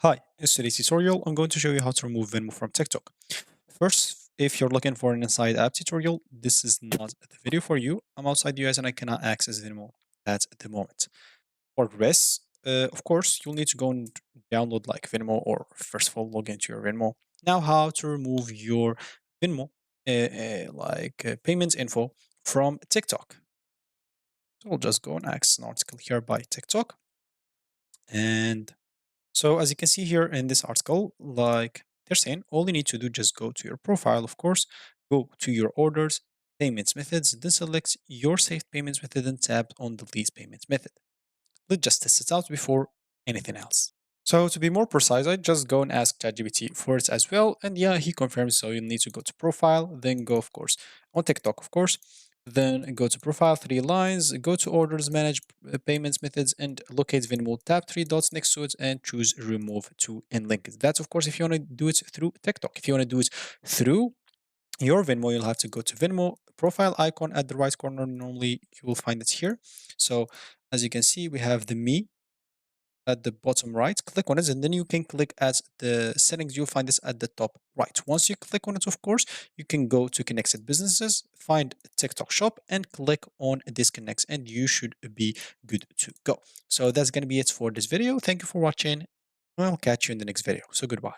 Hi, in today's tutorial, I'm going to show you how to remove Venmo from TikTok. First, if you're looking for an inside app tutorial, this is not the video for you. I'm outside the US and I cannot access Venmo at the moment. For the rest, of course, you'll need to go and download like Venmo or first of all, log into your Venmo. Now, how to remove your Venmo, payments info from TikTok. So we'll just go and access an article here by TikTok. And so as you can see here in this article, like they're saying, all you need to do just go to your profile, of course, go to your orders, payments methods, then select your saved payments method and tap on the least payments method. Let's just test it out before anything else. So to be more precise, I just go and ask ChatGPT for it as well. And yeah, he confirms. So you need to go to profile, then go, of course, on TikTok, of course. Then go to profile, three lines, go to orders, manage payments methods, and locate Venmo. Tap three dots next to it and choose remove to and link. That's, of course, if you want to do it through TikTok. If you want to do it through your Venmo, you'll have to go to Venmo profile icon at the right corner. Normally, you will find it here. So as you can see, we have the me at the bottom right, click on it, and then you can click at the settings. You'll find this at the top right. Once you click on it, of course, you can go to connected businesses, find TikTok shop, and click on disconnects, and you should be good to go. So that's going to be it for this video. Thank you for watching. I'll catch you in the next video. So goodbye.